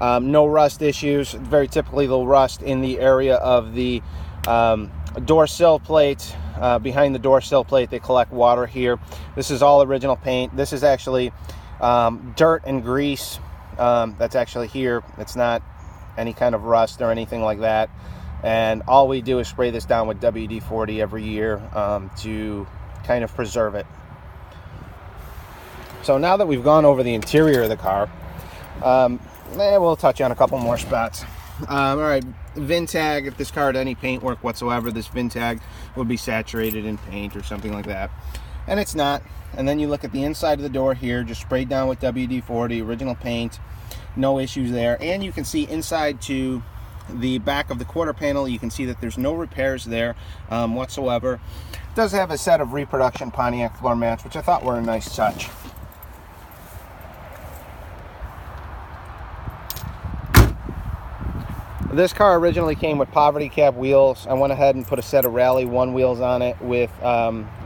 No rust issues. Very typically they'll rust in the area of the door sill plate. Behind the door sill plate, they collect water here. This is all original paint. This is actually dirt and grease that's actually here. It's not any kind of rust or anything like that. And all we do is spray this down with WD-40 every year to kind of preserve it. So now that we've gone over the interior of the car, we'll touch on a couple more spots. All right, VIN tag. If this car had any paint work whatsoever, this VIN tag would be saturated in paint or something like that. And it's not. And then you look at the inside of the door here, just sprayed down with WD-40, original paint, no issues there. And you can see inside to the back of the quarter panel, you can see that there's no repairs there whatsoever. It does have a set of reproduction Pontiac floor mats, which I thought were a nice touch. This car originally came with poverty cap wheels. I went ahead and put a set of Rally 1 wheels on it with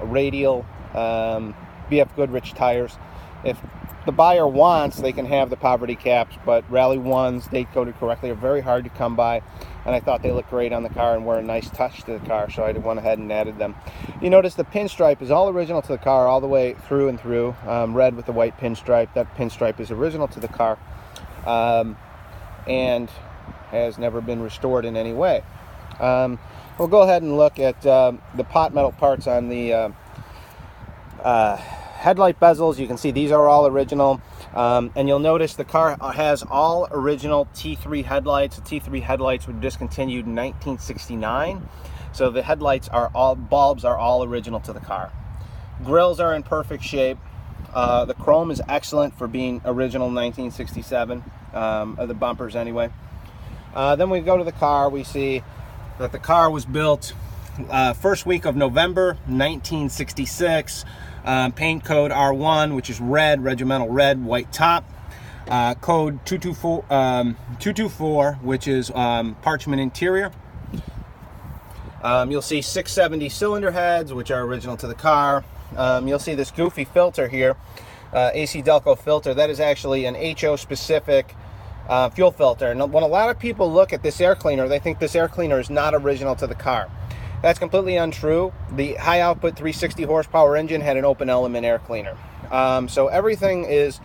radial BF Goodrich tires. If the buyer wants, they can have the poverty caps, but Rally 1s, date coded correctly, are very hard to come by, and I thought they looked great on the car and were a nice touch to the car, so I went ahead and added them. You notice the pinstripe is all original to the car all the way through and through, red with the white pinstripe. That pinstripe is original to the car and has never been restored in any way. We'll go ahead and look at the pot metal parts on the headlight bezels. You can see these are all original, and you'll notice the car has all original T3 headlights. The T3 headlights were discontinued in 1969, so the headlights are all, bulbs are all original to the car. Grills are in perfect shape. The chrome is excellent for being original 1967, the bumpers anyway. Then we go to the car, we see that the car was built first week of November 1966. Paint code R1, which is red, regimental red, white top. Code 224, which is parchment interior. You'll see 670 cylinder heads, which are original to the car. You'll see this goofy filter here, AC Delco filter. That is actually an HO specific fuel filter. And when a lot of people look at this air cleaner, they think this air cleaner is not original to the car. That's completely untrue. The high output 360 horsepower engine had an open element air cleaner. So everything is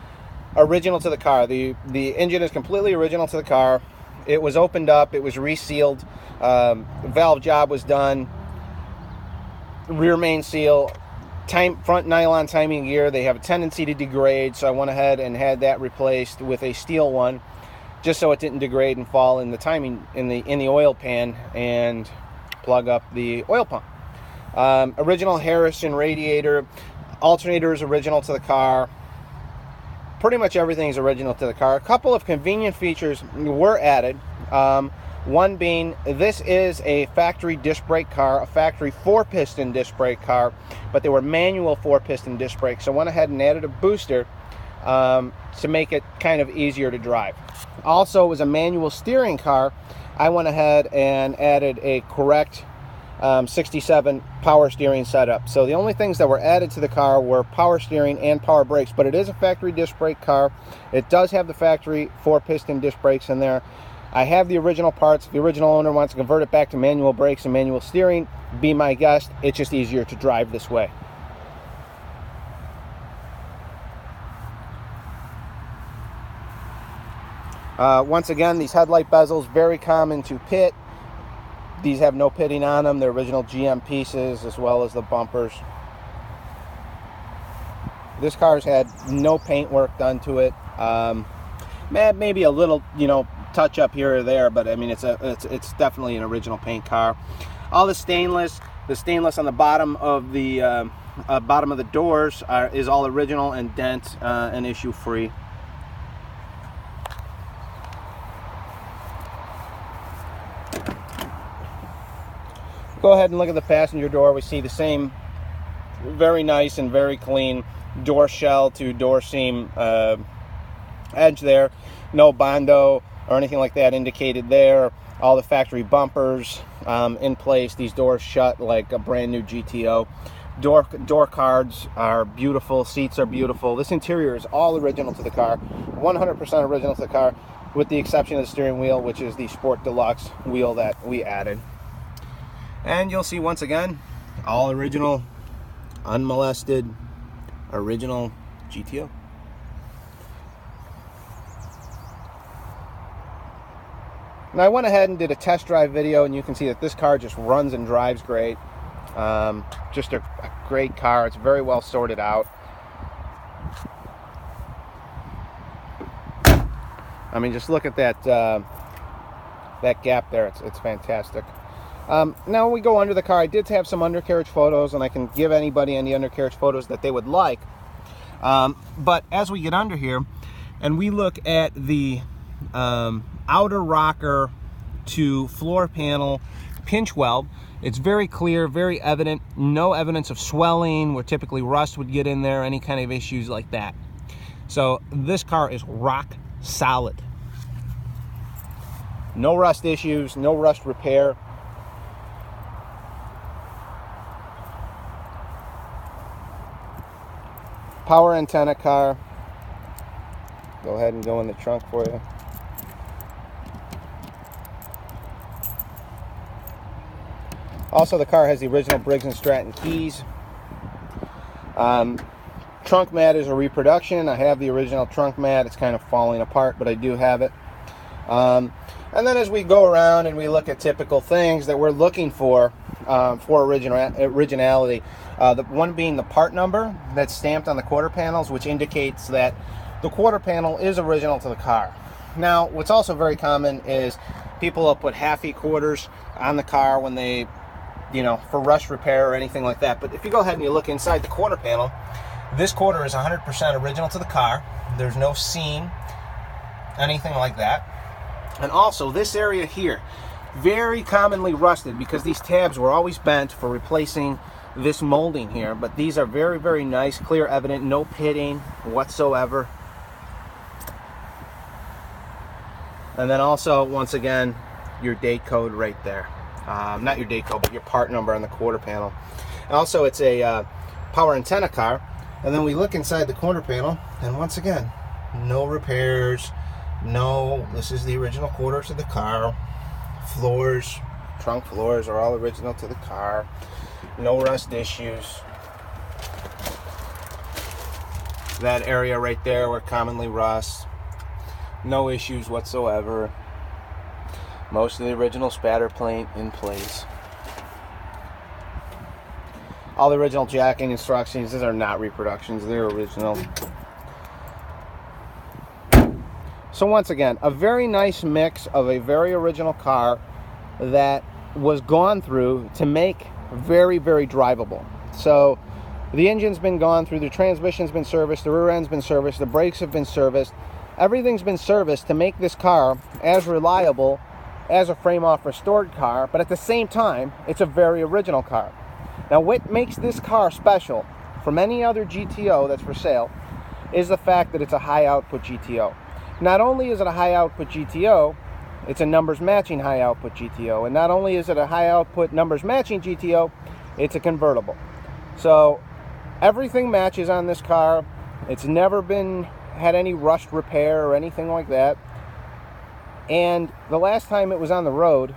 original to the car. The engine is completely original to the car. It was opened up, it was resealed, valve job was done, rear main seal, front nylon timing gear. They have a tendency to degrade, so I went ahead and had that replaced with a steel one, just so it didn't degrade and fall in the timing in the oil pan and plug up the oil pump. Original Harrison radiator, alternator is original to the car. Pretty much everything is original to the car. A couple of convenient features were added. One being, this is a factory disc brake car, a factory 4-piston disc brake car, but they were manual 4-piston disc brakes. So I went ahead and added a booster to make it kind of easier to drive. Also, it was a manual steering car. I went ahead and added a correct 67 power steering setup. So the only things that were added to the car were power steering and power brakes, but it is a factory disc brake car. It does have the factory 4-piston disc brakes in there. I have the original parts. If the original owner wants to convert it back to manual brakes and manual steering, be my guest. It's just easier to drive this way. Once again, these headlight bezels, very common to pit. These have no pitting on them. They're original GM pieces, as well as the bumpers. This car's had no paint work done to it. Maybe a little, touch up here or there, but I mean, it's definitely an original paint car. All the stainless on the bottom of the doors is all original and dent and issue free. Go ahead and look at the passenger door. We see the same very nice and very clean door shell to door seam edge there. No Bondo or anything like that indicated there. All the factory bumpers in place. These doors shut like a brand new GTO. Door cards are beautiful. Seats are beautiful. This interior is all original to the car. 100% original to the car. with the exception of the steering wheel, which is the Sport Deluxe wheel that we added. And you'll see once again, all original, unmolested, original GTO. Now I went ahead and did a test drive video, and you can see that this car just runs and drives great. Just a great car. It's very well sorted out. I mean, just look at that that gap there. It's fantastic. Now we go under the car. I did have some undercarriage photos, and I can give anybody any undercarriage photos that they would like. But as we get under here, and we look at the outer rocker to floor panel pinch weld, it's very clear, very evident. No evidence of swelling, where typically rust would get in there, any kind of issues like that. So this car is rock solid. No rust issues, no rust repair. Power antenna car. Go ahead and go in the trunk for you. Also, the car has the original Briggs & Stratton keys. Trunk mat is a reproduction. I have the original trunk mat. It's kind of falling apart, but I do have it. And then as we go around and we look at typical things that we're looking for originality, the one being the part number that's stamped on the quarter panels, which indicates that the quarter panel is original to the car. Now, what's also very common is people will put half-E quarters on the car when they, for rust repair or anything like that. But if you go ahead and you look inside the quarter panel, this quarter is 100% original to the car. There's no seam, anything like that. And also, this area here, very commonly rusted because these tabs were always bent for replacing this molding here. But these are very, very nice, clear, evident, no pitting whatsoever. And then also, once again, your date code right there. Not your date code, but your part number on the quarter panel. And also, it's a power antenna car. And then we look inside the quarter panel, and once again, no repairs. No, this is the original quarters of the car. Floors, trunk floors are all original to the car. No rust issues. That area right there where commonly rust, no issues whatsoever. Most of the original spatter paint in place. All the original jacking instructions, these are not reproductions, they're original. So once again, a very nice mix of a very original car that was gone through to make very, very drivable. So the engine's been gone through, the transmission's been serviced, the rear end's been serviced, the brakes have been serviced. Everything's been serviced to make this car as reliable as a frame-off restored car, but at the same time, it's a very original car. Now, what makes this car special from any other GTO that's for sale is the fact that it's a high-output GTO. Not only is it a high-output GTO, it's a numbers-matching high-output GTO. And not only is it a high-output numbers-matching GTO, it's a convertible. So everything matches on this car. It's never had any rust repair or anything like that. And the last time it was on the road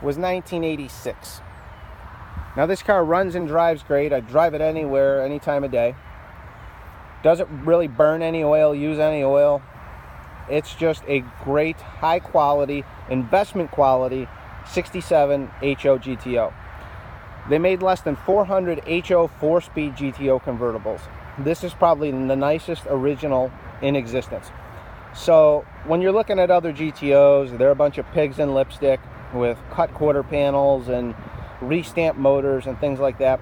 was 1986. Now, this car runs and drives great. I drive it anywhere, any time of day. Doesn't really burn any oil, use any oil. It's just a great, high quality, investment quality 67 HO GTO. They made less than 400 HO 4-speed GTO convertibles. This is probably the nicest original in existence. So when you're looking at other GTOs, they're a bunch of pigs in lipstick with cut quarter panels and re-stamped motors and things like that.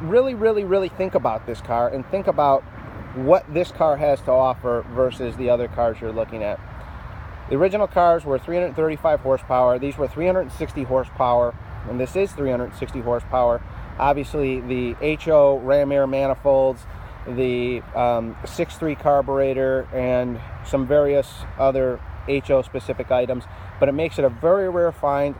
Really, really, really think about this car and think about what this car has to offer versus the other cars you're looking at. The original cars were 335 horsepower. These were 360 horsepower, and this is 360 horsepower. Obviously, the HO ram air manifolds, the 6.3 carburetor, and some various other HO specific items, but it makes it a very rare find.